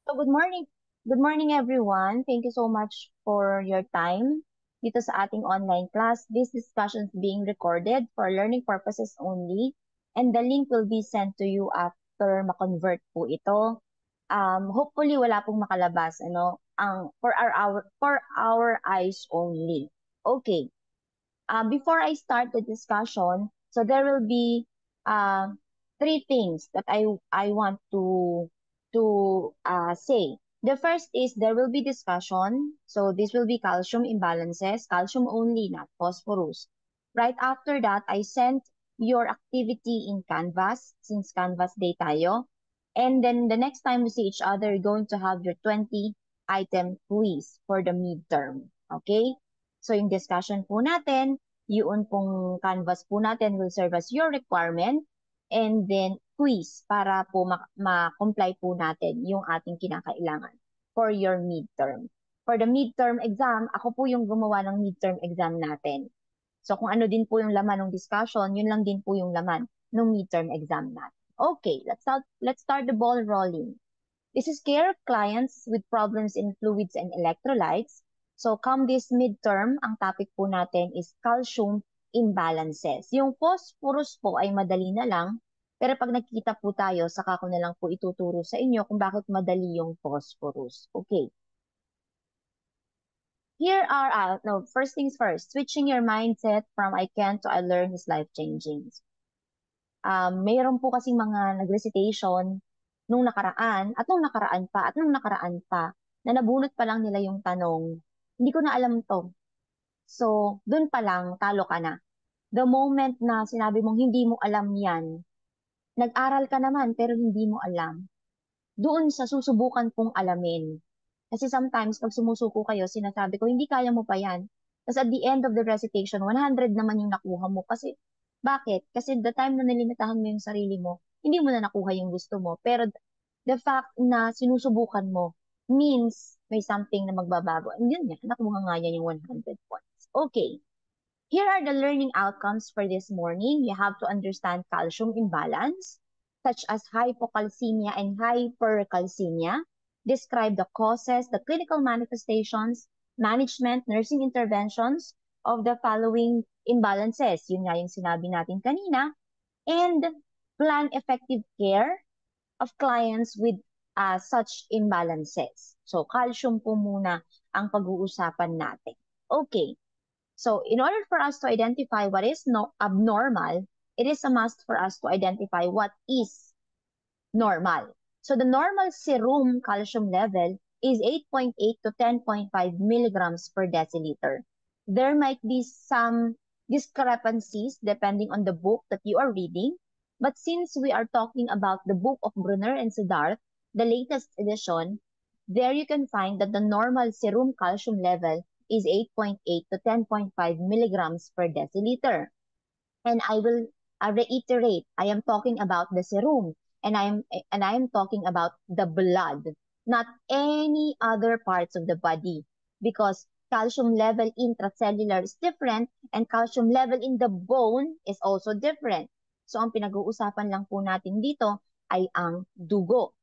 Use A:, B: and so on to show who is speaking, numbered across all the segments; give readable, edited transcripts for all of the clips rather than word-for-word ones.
A: So good morning. Good morning, everyone. Thank you so much for your time dito sa ating online class. This discussion is being recorded for learning purposes only, and the link will be sent to you after ma-convert po ito. Hopefully wala pong makalabas, for our eyes only. Okay. Before I start the discussion, so there will be uh, three things that I want to say. The first is there will be discussion. So this will be calcium imbalances, calcium only, not phosphorus. Right after that, I sent your activity in Canvas, since Canvas day tayo. And then the next time we see each other, you're going to have your 20-item quiz for the midterm. Okay? So yung discussion po natin, yun pong canvas po natin will serve as your requirement, and then quiz para po ma-comply po natin yung ating kinakailangan for your midterm. For the midterm exam, ako po yung gumawa ng midterm exam natin. So kung ano din po yung laman ng discussion, yun lang din po yung laman ng midterm exam natin. Okay, let's start the ball rolling. This is care of clients with problems in fluids and electrolytes. So come this midterm, ang topic po natin is calcium imbalances. Yung phosphorus po ay madali na lang, pero pag nagkita po tayo, saka ko na lang po ituturo sa inyo kung bakit madali yung phosphorus. Okay. No, first things first, switching your mindset from I can to I learn is life-changing. Mayroon po kasing mga nag-recitation nung nakaraan, at nung nakaraan pa, at nung nakaraan pa, na nabunot pa lang nila yung tanong, hindi ko na alam to. So, dun pa lang, talo ka na. The moment na sinabi mong hindi mo alam yan, nag-aral ka naman pero hindi mo alam, doon sa susubukan pong alamin. Kasi sometimes, pag sumusuko kayo, sinasabi ko, hindi kaya mo pa yan. Tapos at the end of the recitation, 100 naman yung nakuha mo. Kasi, bakit? Kasi the time na nilimitahan mo yung sarili mo, hindi mo na nakuha yung gusto mo. Pero the fact na sinusubukan mo means may something na magbabago. And yun nga, nakuha nga yan yung 100 points. Okay. Here are the learning outcomes for this morning. You have to understand calcium imbalance, such as hypocalcemia and hypercalcemia. Describe the causes, the clinical manifestations, management, nursing interventions of the following imbalances. Yun nga yung sinabi natin kanina. And plan effective care of clients with such imbalances. So, calcium po muna ang pag-uusapan natin. Okay. So in order for us to identify what is abnormal, it is a must for us to identify what is normal. So the normal serum calcium level is 8.8 to 10.5 milligrams per deciliter. There might be some discrepancies depending on the book that you are reading, but since we are talking about the book of Brunner and Siddharth, the latest edition, there you can find that the normal serum calcium level is 8.8 to 10.5 milligrams per deciliter. And I will reiterate, I am talking about the serum, and I am talking about the blood, not any other parts of the body, because calcium level intracellular is different and calcium level in the bone is also different. So ang pinag-uusapan lang po natin dito ay ang dugo.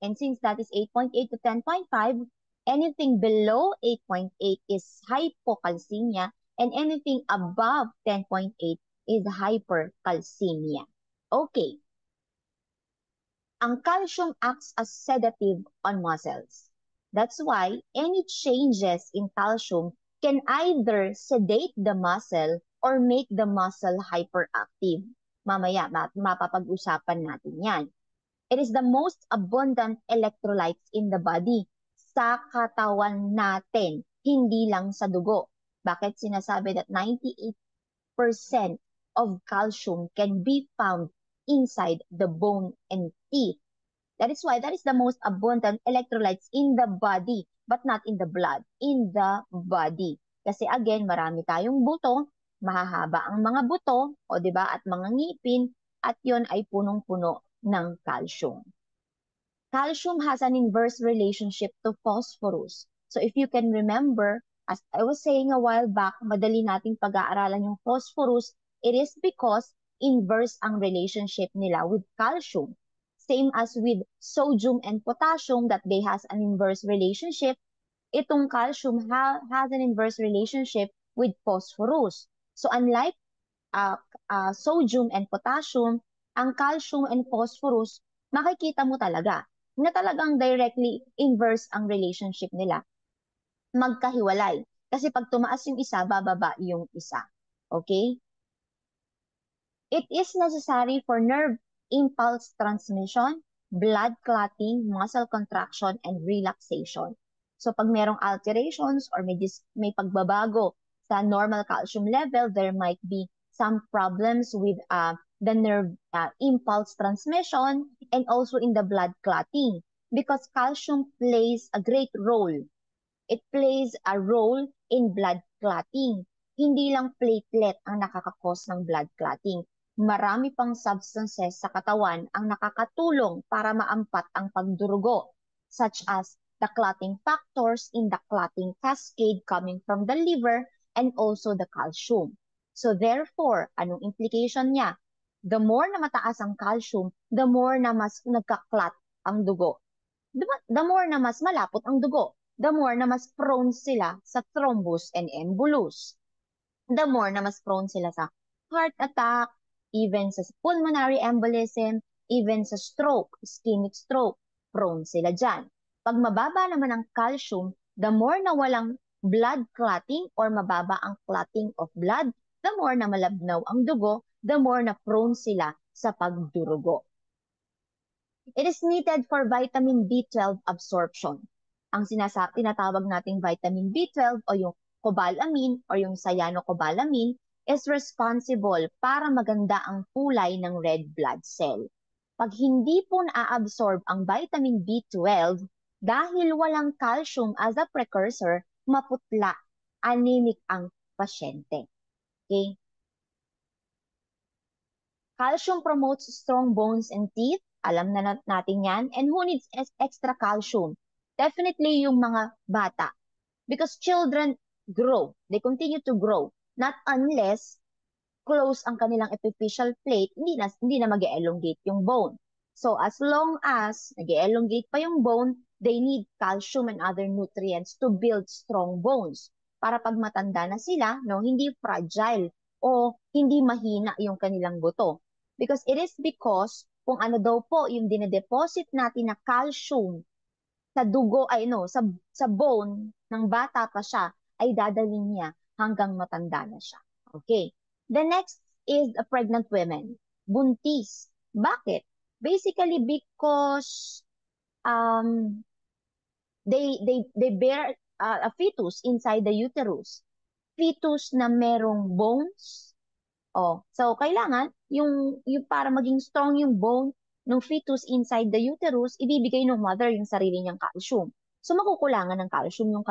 A: And since that is 8.8 to 10.5, anything below 8.8 is hypocalcemia, and anything above 10.8 is hypercalcemia. Okay. Ang calcium acts as sedative on muscles. That's why any changes in calcium can either sedate the muscle or make the muscle hyperactive. Mamaya, mapapag-usapan natin yan. It is the most abundant electrolytes in the body sa katawan natin, hindi lang sa dugo. Bakit sinasabi that 98% of calcium can be found inside the bone and teeth? That is why that is the most abundant electrolytes in the body, but not in the blood, in the body. Kasi again, marami tayong buto, mahahaba ang mga buto, o 'di ba, at mga ngipin, at 'yon ay punong-puno ng calcium. Calcium has an inverse relationship to phosphorus. So if you can remember, as I was saying a while back, madali nating pag-aaralan yung phosphorus, it is because inverse ang relationship nila with calcium. Same as with sodium and potassium that they has an inverse relationship. Itong calcium has an inverse relationship with phosphorus. So unlike uh, sodium and potassium, ang calcium and phosphorus, makikita mo talaga na talagang directly inverse ang relationship nila. Magkahiwalay. Kasi pag tumaas yung isa, bababa yung isa. Okay? It is necessary for nerve impulse transmission, blood clotting, muscle contraction, and relaxation. So pag merong alterations or may pagbabago sa normal calcium level, there might be some problems with the nerve impulse transmission and also in the blood clotting because calcium plays a great role. It plays a role in blood clotting. Hindi lang platelet ang nakakakos ng blood clotting. Marami pang substances sa katawan ang nakakatulong para maampat ang pagdurugo, such as the clotting factors in the clotting cascade coming from the liver and also the calcium. So therefore, anong implication niya? The more na mataas ang calcium, the more na mas nagka-clot ang dugo. The more na mas malapot ang dugo, the more na mas prone sila sa thrombus and embolus. The more na mas prone sila sa heart attack, even sa pulmonary embolism, even sa stroke, ischemic stroke, prone sila dyan. Pag mababa naman ang calcium, the more na walang blood clotting or mababa ang clotting of blood, the more na malabnaw ang dugo, the more na prone sila sa pagdurugo. It is needed for vitamin B12 absorption. Ang tinatawag nating vitamin B12 o yung cobalamin or yung cyanocobalamin is responsible para maganda ang kulay ng red blood cell. Pag hindi po na-absorb ang vitamin B12, dahil walang calcium as a precursor, maputla, anemic ang pasyente. Okay? Calcium promotes strong bones and teeth. Alam na natin yan. And who needs extra calcium? Definitely yung mga bata. Because children grow. They continue to grow. Not unless close ang kanilang epiphyseal plate, hindi na mag-elongate yung bone. So as long as nag-elongate pa yung bone, they need calcium and other nutrients to build strong bones. Para pag matanda na sila, no, hindi fragile o hindi mahina yung kanilang buto. Because it is because kung ano daw po yung dinedeposit natin na calcium sa dugo ay no, sa bone ng bata pa siya ay dadalhin niya hanggang matanda na siya. Okay. The next is a pregnant women. Buntis. Bakit? Basically because they bear a fetus inside the uterus. Fetus na merong bones. Oh, so kailangan yung para maging strong yung bone ng fetus inside the uterus, ibibigay ng mother yung sarili niyang calcium. So makukulangan ng calcium yung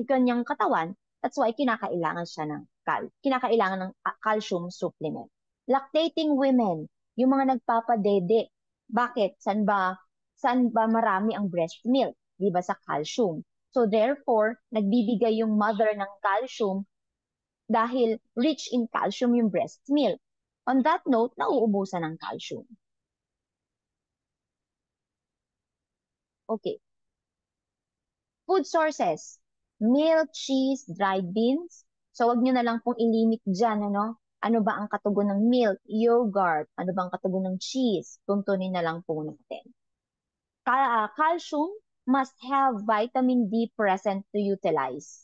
A: kanyang katawan. That's why kinakailangan siya ng calcium supplement. Lactating women, yung mga nagpapadede. Bakit? Saan ba marami ang breast milk? Di ba sa calcium? So therefore, nagbibigay yung mother ng calcium dahil rich in calcium yung breast milk. On that note, nauubusan ng calcium. Okay. Food sources. Milk, cheese, dried beans. So, wag nyo na lang pong ilimit dyan, ano? Ano ba ang katugon ng milk, yogurt? Ano ba ang katugon ng cheese? Tuntunin na lang po natin. Calcium must have vitamin D present to utilize.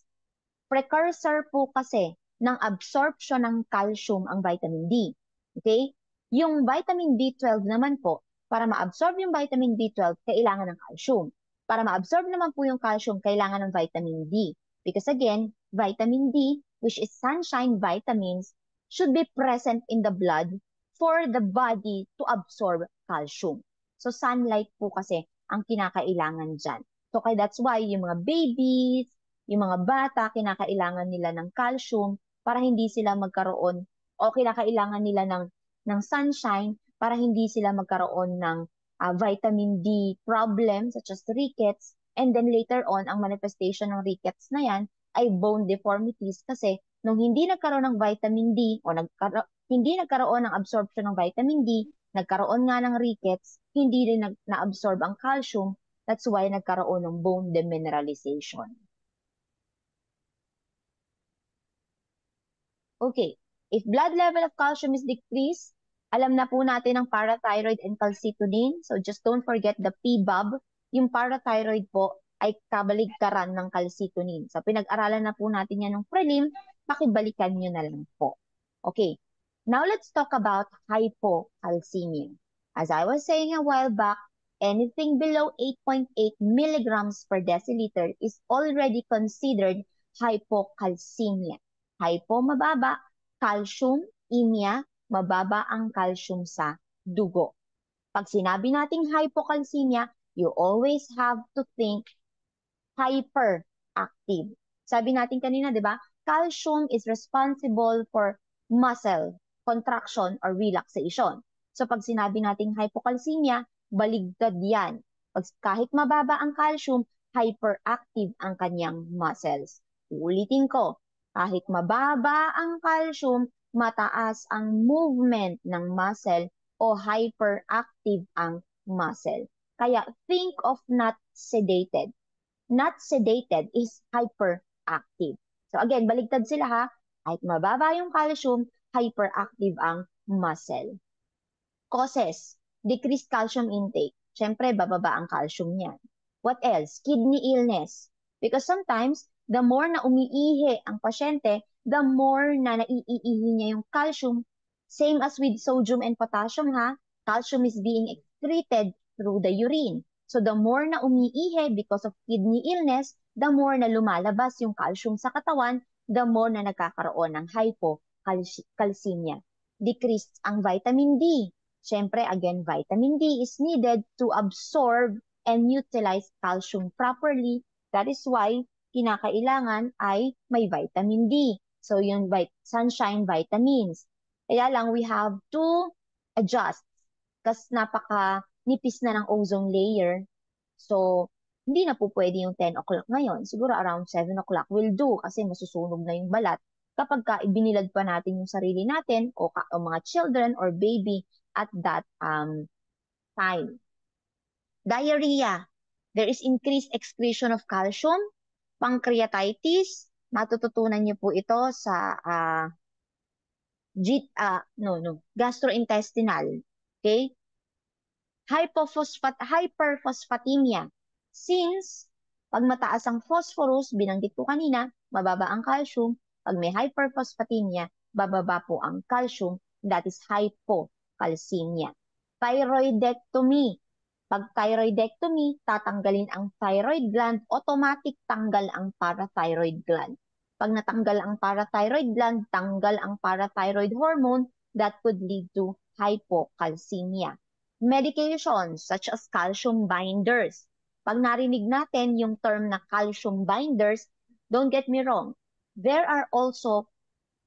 A: Precursor po kasi ng absorption ng calcium ang vitamin D. Okay? Yung vitamin B12 naman po, para ma-absorb yung vitamin B12, kailangan ng calcium. Para ma-absorb naman po yung calcium, kailangan ng vitamin D. Because again, vitamin D, which is sunshine vitamins, should be present in the blood for the body to absorb calcium. So sunlight po kasi ang kinakailangan dyan. So that's why yung mga babies, yung mga bata, kinakailangan nila ng calcium para hindi sila magkaroon o kinakailangan nila ng sunshine para hindi sila magkaroon ng vitamin D problem such as rickets, and then later on, ang manifestation ng rickets na yan ay bone deformities kasi nung hindi nagkaroon ng vitamin D o hindi nagkaroon ng absorption ng vitamin D, nagkaroon nga ng rickets, hindi rin na-absorb ang calcium. That's why nagkaroon ng bone demineralization. Okay, if blood level of calcium is decreased, alam na po natin ang parathyroid and calcitonin. So just don't forget the PBAB. Yung parathyroid po ay kabaligtaran ng calcitonin. So pinag-aralan na po natin yan ng prelim, pakibalikan nyo na lang po. Okay, now let's talk about hypocalcemia. As I was saying a while back, anything below 8.8 milligrams per deciliter is already considered hypocalcemia. Hypo, mababa. Calcium, imia, mababa ang calcium sa dugo. Pag sinabi nating hypocalcemia, you always have to think hyperactive. Sabi natin kanina, di ba? Calcium is responsible for muscle contraction or relaxation. So pag sinabi nating hypocalcemia, baligtad yan. Kahit mababa ang calcium, hyperactive ang kanyang muscles. Ulitin ko, kahit mababa ang calcium, mataas ang movement ng muscle o hyperactive ang muscle. Kaya think of not sedated. Not sedated is hyperactive. So again, baligtad sila ha. Kahit mababa yung calcium, hyperactive ang muscle. Causes, decreased calcium intake. Siyempre, bababa ang calcium niyan. What else? Kidney illness. Because sometimes, the more na umiihi ang pasyente, the more na naiihi niya yung calcium. Same as with sodium and potassium ha. Calcium is being excreted through the urine. So the more na umiihi because of kidney illness, the more na lumalabas yung calcium sa katawan, the more na nagkakaroon ng hypocalcemia. Decreased ang vitamin D. Siyempre, again, vitamin D is needed to absorb and utilize calcium properly. That is why kinakailangan ay may vitamin D. So, yung sunshine vitamins. Kaya lang, we have to adjust kasi napaka-nipis na ng ozone layer. So, hindi na po pwede yung 10 o'clock ngayon. Siguro around 7 o'clock will do kasi masusunog na yung balat kapag ibinilad pa natin yung sarili natin o mga children or baby at that time. Diarrhea. There is increased excretion of calcium. Pancreatitis. Matututunan niyo po ito sa gastrointestinal. Okay? Hyperphosphatemia. Since pag mataas ang phosphorus, binanggit ko kanina, mababa ang calcium. Pag may hyperphosphatemia, bababa po ang calcium. That is hypocalcemia. Thyroidectomy. Pag thyroidectomy, tatanggalin ang thyroid gland, automatic tanggal ang parathyroid gland. Pag natanggal ang parathyroid gland, tanggal ang parathyroid hormone, that could lead to hypocalcemia. Medications such as calcium binders. Pag narinig natin yung term na calcium binders, don't get me wrong, there are also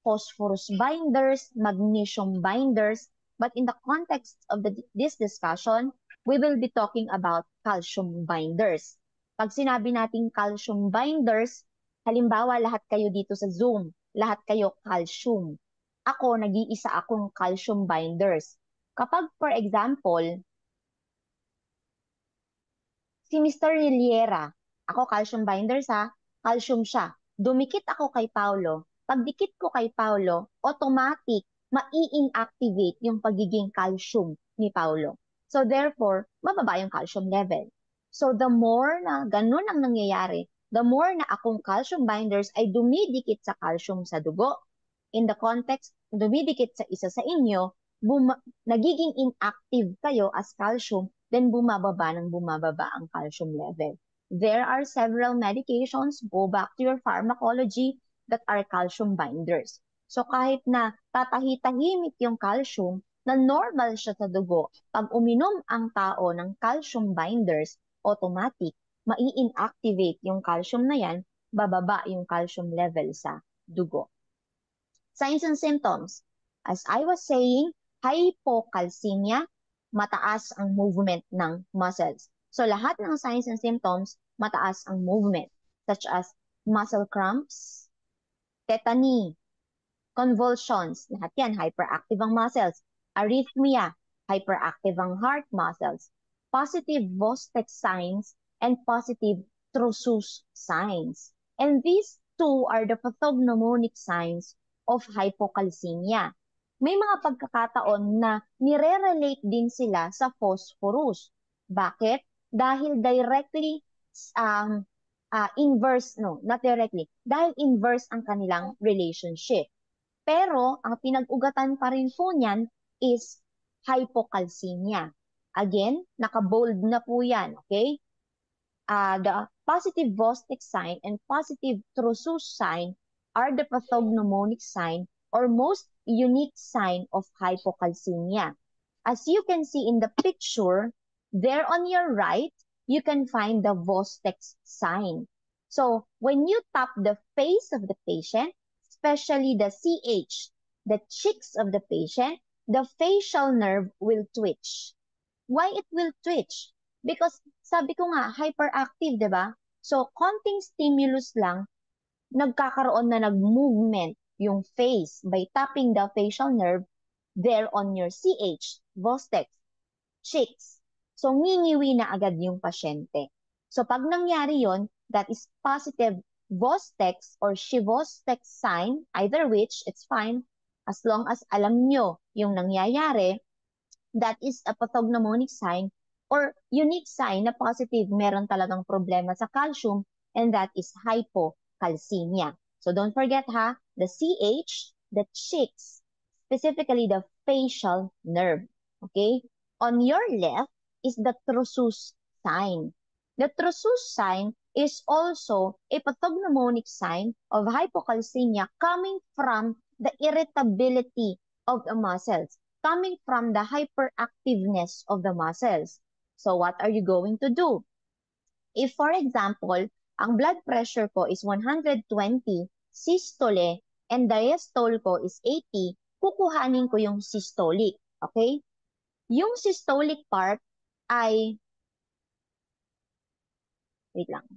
A: phosphorus binders, magnesium binders, but in the context of this discussion, we will be talking about calcium binders. Pag sinabi nating calcium binders, halimbawa lahat kayo dito sa Zoom, lahat kayo calcium. Ako, nag-iisa akong calcium binders. Kapag, for example, si Mr. Niliera, ako calcium binders ha, calcium siya. Dumikit ako kay Paulo. Pag dikit ko kay Paulo, automatic, mai-inactivate yung pagiging calcium ni Paulo. So therefore, mababa yung calcium level. So the more na ganun ang nangyayari, the more na akong calcium binders ay dumidikit sa calcium sa dugo. In the context, dumidikit sa isa sa inyo, nagiging inactive kayo as calcium, then bumababa ang calcium level. There are several medications, go back to your pharmacology, that are calcium binders. So kahit na tatahitahimik yung calcium, na normal siya sa dugo, pag uminom ang tao ng calcium binders, automatic, mai-inactivate yung calcium na yan, bababa yung calcium level sa dugo. Signs and symptoms. As I was saying, hypocalcemia, mataas ang movement ng muscles. So lahat ng signs and symptoms, mataas ang movement, such as muscle cramps, tetany, convulsions, lahat yan, hyperactive ang muscles, arrhythmia, hyperactive ang heart muscles, positive Vostex signs, and positive Trousseau signs. And these two are the pathognomonic signs of hypocalcemia. May mga pagkakataon na nire-relate din sila sa phosphorus. Bakit? Dahil directly inverse, no, not directly, dahil inverse ang kanilang relationship. Pero ang pinag-ugatan pa rin po niyan is hypocalcemia. Again, naka-bold na po yan, okay? The positive Vostex sign and positive Trousseau sign are the pathognomonic sign or most unique sign of hypocalcemia. As you can see in the picture, there on your right, you can find the Vostex sign. So when you tap the face of the patient, especially the CH, the cheeks of the patient, the facial nerve will twitch. Why it will twitch? Because sabi ko nga, hyperactive, di ba? So, konting stimulus lang, nagkakaroon na nag-movement yung face by tapping the facial nerve there on your CH, Vostex, cheeks. So, ngingiwi na agad yung pasyente. So, pag nangyari yon, that is positive Vostex or Chivostex sign, either which, it's fine, as long as alam nyo yung nangyayari, that is a pathognomonic sign or unique sign na positive meron talagang problema sa calcium, and that is hypocalcemia. So don't forget ha, the CH, the cheeks, specifically the facial nerve. Okay? On your left is the Trousseau sign. The Trousseau sign is also a pathognomonic sign of hypocalcemia coming from the irritability of the muscles, coming from the hyperactiveness of the muscles. So what are you going to do? If, for example, ang blood pressure ko is 120 systole and diastole ko is 80, kukuhanin ko yung systolic. Okay? Yung systolic part ay, wait lang,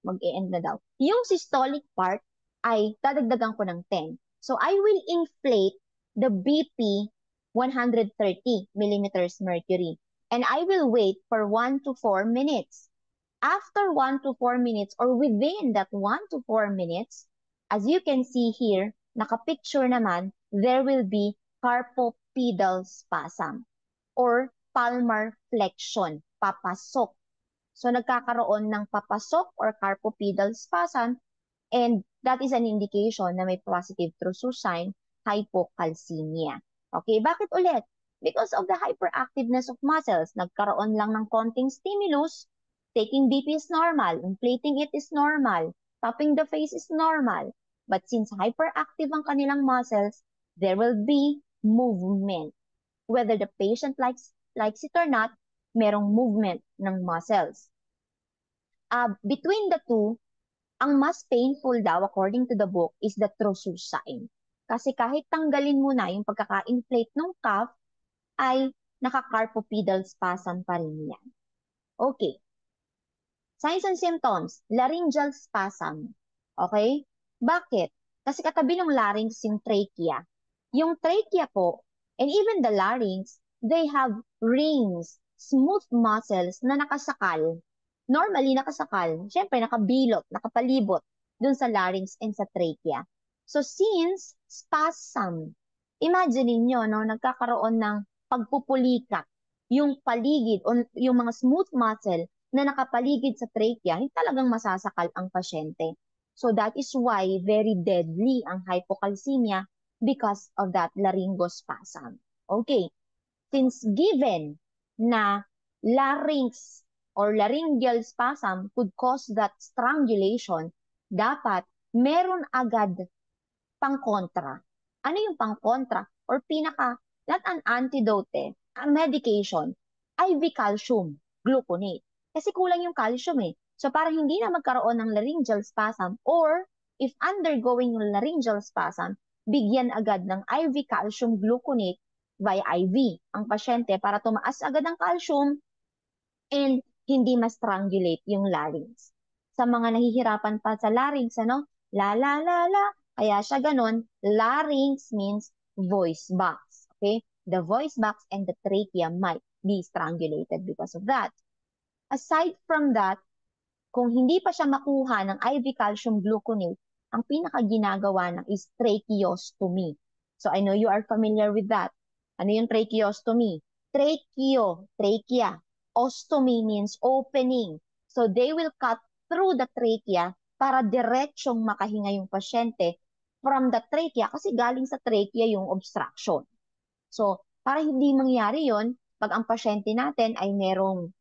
A: mag-e-end na daw. Yung systolic part ay dadagdagan ko ng 10. So I will inflate the BP 130 millimeters mercury. And I will wait for 1 to 4 minutes. After 1 to 4 minutes or within that 1 to 4 minutes, as you can see here, nakapicture naman, there will be carpopedal spasm or palmar flexion, papasok. So nagkakaroon ng papasok or carpopedal spasm, and that is an indication na may positive Trousseau sign, hypocalcemia. Okay, bakit ulit? Because of the hyperactiveness of muscles, nagkaroon lang ng konting stimulus, taking BP is normal, inflating it is normal, tapping the face is normal. But since hyperactive ang kanilang muscles, there will be movement. Whether the patient likes it or not, merong movement ng muscles. Between the two, ang mas painful daw, according to the book, is the Trousseau sign. Kasi kahit tanggalin mo na yung pagkaka-inflate ng cuff, ay naka-carpopedal spasm pa rin yan. Okay. Signs and symptoms, laryngeal spasm. Okay? Bakit? Kasi katabi ng larynx yung trachea. Yung trachea po, and even the larynx, they have rings, smooth muscles na nakasakal. Normally, nakasakal. Siyempre, nakabilot, nakapalibot dun sa larynx and sa trachea. So, since spasm, imagine niyo no, nagkakaroon ng pagpupulikat, yung paligid o yung mga smooth muscle na nakapaligid sa trachea, hindi talagang masasakal ang pasyente. So that is why very deadly ang hypocalcemia because of that laryngospasm. Okay, since given na larynx or laryngeal spasm could cause that strangulation, dapat meron agad pang-kontra. Ano yung pang-kontra? Or not an antidote, a medication, IV calcium gluconate. Kasi kulang yung calcium eh. So para hindi na magkaroon ng laryngeal spasm or if undergoing yung laryngeal spasm, bigyan agad ng IV calcium gluconate via IV ang pasyente para tumaas agad ang calcium and hindi ma-strangulate yung larynx. Sa mga nahihirapan pa sa larynx, ano? La la la la, kaya siya ganon, larynx means voice box. Okay? the voice box and the trachea might be strangulated because of that. Aside from that, kung hindi pa siya makuha ng IV calcium gluconate, ang pinakaginagawa na is tracheostomy. So I know you are familiar with that. Ano yung tracheostomy? Trachea. Ostomy means opening. So they will cut through the trachea para diretsong makahinga yung pasyente from the trachea kasi galing sa trachea yung obstruction. So para hindi mangyari yon, pag ang pasyente natin ay merong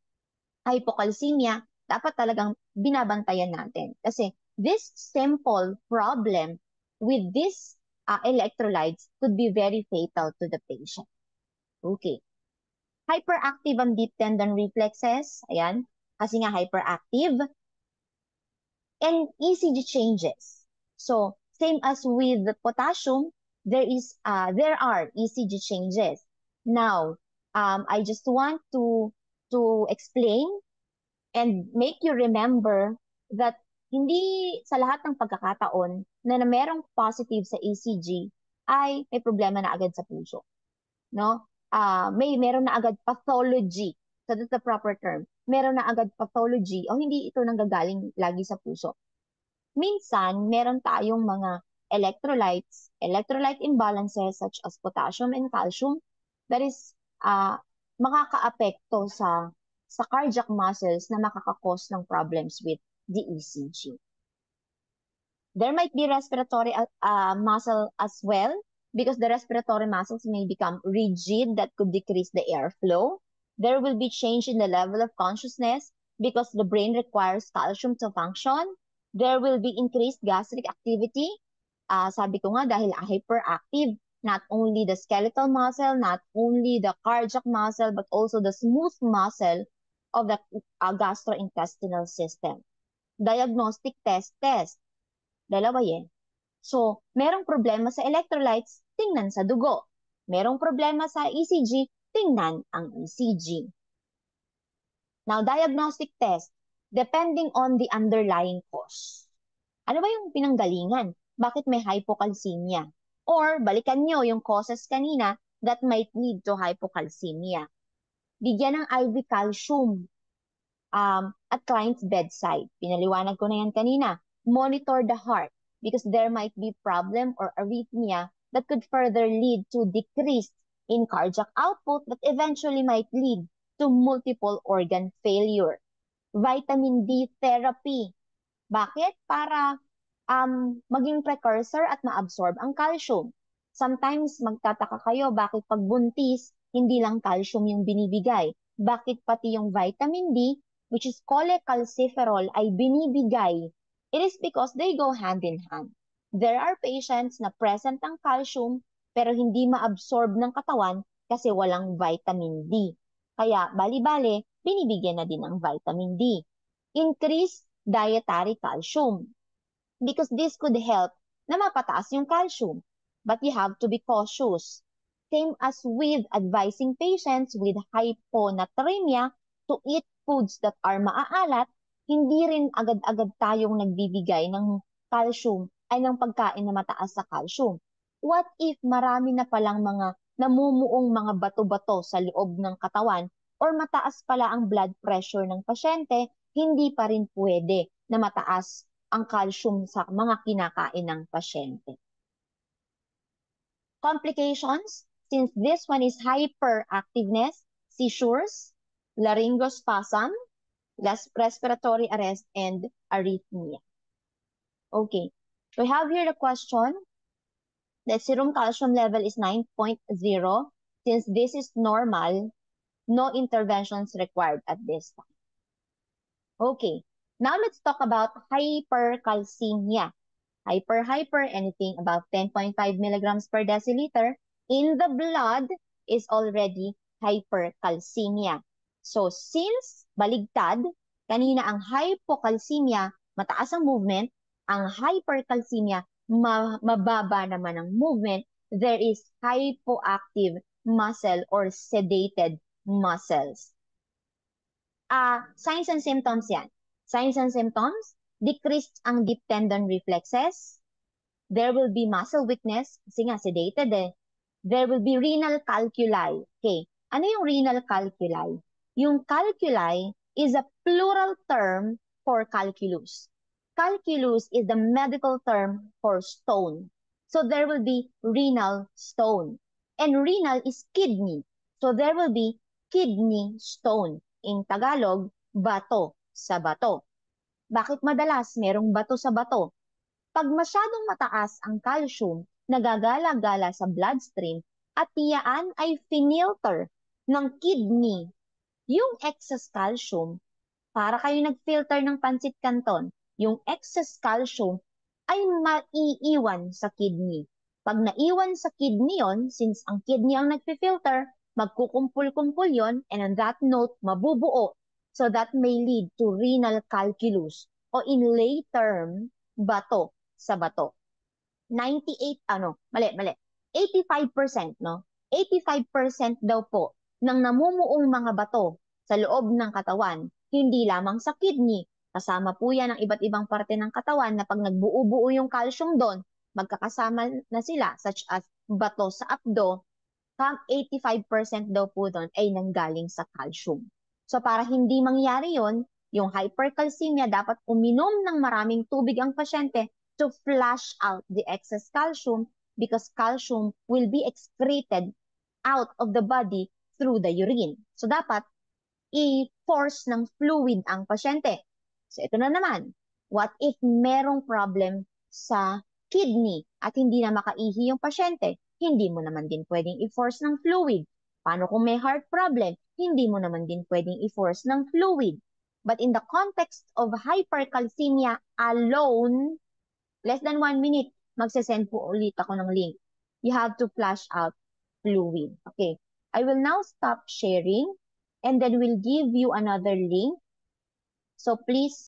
A: hypocalcemia, dapat talagang binabantayan natin. Kasi this simple problem with these electrolytes could be very fatal to the patient. Okay. Hyperactive ang deep tendon reflexes. Ayan. Kasi nga hyperactive. And ECG changes. So, same as with the potassium, there are ECG changes. Now, I just want to explain and make you remember that hindi sa lahat ng pagkakataon na merong positive sa ECG ay may problema na agad sa puso. No? Meron na agad pathology. So that's the proper term. Meron na agad pathology o hindi ito nanggagaling lagi sa puso. Minsan, meron tayong mga electrolyte imbalances such as potassium and calcium that is makakaapekto sa cardiac muscles na makakakos ng problems with the ECG. There might be respiratory muscle as well because the respiratory muscles may become rigid that could decrease the airflow. There will be change in the level of consciousness because the brain requires calcium to function. There will be increased gastric activity. Sabi ko nga dahil hyperactive, not only the skeletal muscle, not only the cardiac muscle, but also the smooth muscle of the gastrointestinal system. Diagnostic test. Dalawa yan. So, merong problema sa electrolytes, tingnan sa dugo. Merong problema sa ECG, tingnan ang ECG. Now, diagnostic test, depending on the underlying cause. Ano ba yung pinanggalingan? Bakit may hypocalcemia? Or, balikan nyo yung causes kanina that might lead to hypocalcemia. Bigyan ng IV calcium at client's bedside. Pinaliwanag ko na yan kanina. Monitor the heart because there might be problem or arrhythmia that could further lead to decrease in cardiac output that eventually might lead to multiple organ failure. Vitamin D therapy. Bakit? Para maging precursor at ma-absorb ang calcium. Sometimes magtataka kayo bakit pag buntis, hindi lang calcium yung binibigay. Bakit pati yung vitamin D, which is cholecalciferol, ay binibigay? It is because they go hand in hand. There are patients na present ang calcium pero hindi ma-absorb ng katawan kasi walang vitamin D. Kaya bali-bali, binibigyan na din ng vitamin D. Increase dietary calcium because this could help na mapataas yung calcium. But you have to be cautious. Same as with advising patients with hyponatremia to eat foods that are maaalat, hindi rin agad-agad tayong nagbibigay ng calcium ay ng pagkain na mataas sa calcium. What if marami na palang mga namumuong mga bato-bato sa loob ng katawan or mataas pala ang blood pressure ng pasyente, hindi pa rin pwede na mataas ang calcium sa mga kinakain ng pasyente. Complications, since this one is hyperactiveness, seizures, laryngospasm, respiratory arrest, and arrhythmia. Okay, we have here the question. The serum calcium level is 9.0. Since this is normal, no interventions required at this time. Okay, now let's talk about hypercalcemia. Hyper, anything above 10.5 milligrams per deciliter in the blood is already hypercalcemia. So, since baligtad, kanina ang hypocalcemia, mataas ang movement, ang hypercalcemia, mababa naman ang movement, there is hypoactive muscle or sedated muscles. Signs and symptoms yan. Signs and symptoms, decreased ang deep tendon reflexes. There will be muscle weakness, kasi nga sedated eh. there will be renal calculi. Okay, ano yung renal calculi? Yung calculi is a plural term for calculus. Calculus is the medical term for stone. So there will be renal stone. And renal is kidney. So there will be kidney stone. In Tagalog, bato sa bato. Bakit madalas merong bato sa bato? Pag masyadong mataas ang calcium, nagagala-gala sa bloodstream at tiyaan ay finilter ng kidney yung excess calcium. Para kayo nag-filter ng pancit canton, yung excess calcium ay maiiwan sa kidney. Pag naiwan sa kidney yon, since ang kidney ang nagfi-filter, magkukumpul-kumpul yon, and on that note, mabubuo. So that may lead to renal calculus o in lay term, bato sa bato. 85%, no? 85% daw po ng namumuong mga bato sa loob ng katawan, hindi lamang sa kidney. Kasama po yan ang iba't ibang parte ng katawan na pag nagbuo-buo yung calcium doon, magkakasama na sila, such as bato sa abdo, 85% daw po doon ay nanggaling sa calcium. So para hindi mangyari yon, yung hypercalcemia, dapat uminom ng maraming tubig ang pasyente to flush out the excess calcium because calcium will be excreted out of the body through the urine. So dapat i-force ng fluid ang pasyente. So ito na naman, what if merong problem sa kidney at hindi na makaihi yung pasyente? Hindi mo naman din pwedeng i-force ng fluid. Paano kung may heart problem? Hindi mo naman din pwedeng i-force ng fluid. But in the context of hypercalcemia alone, less than 1 minute, magsasend po ulit ako ng link. You have to flush out fluid. Okay. I will now stop sharing and then we'll give you another link. So please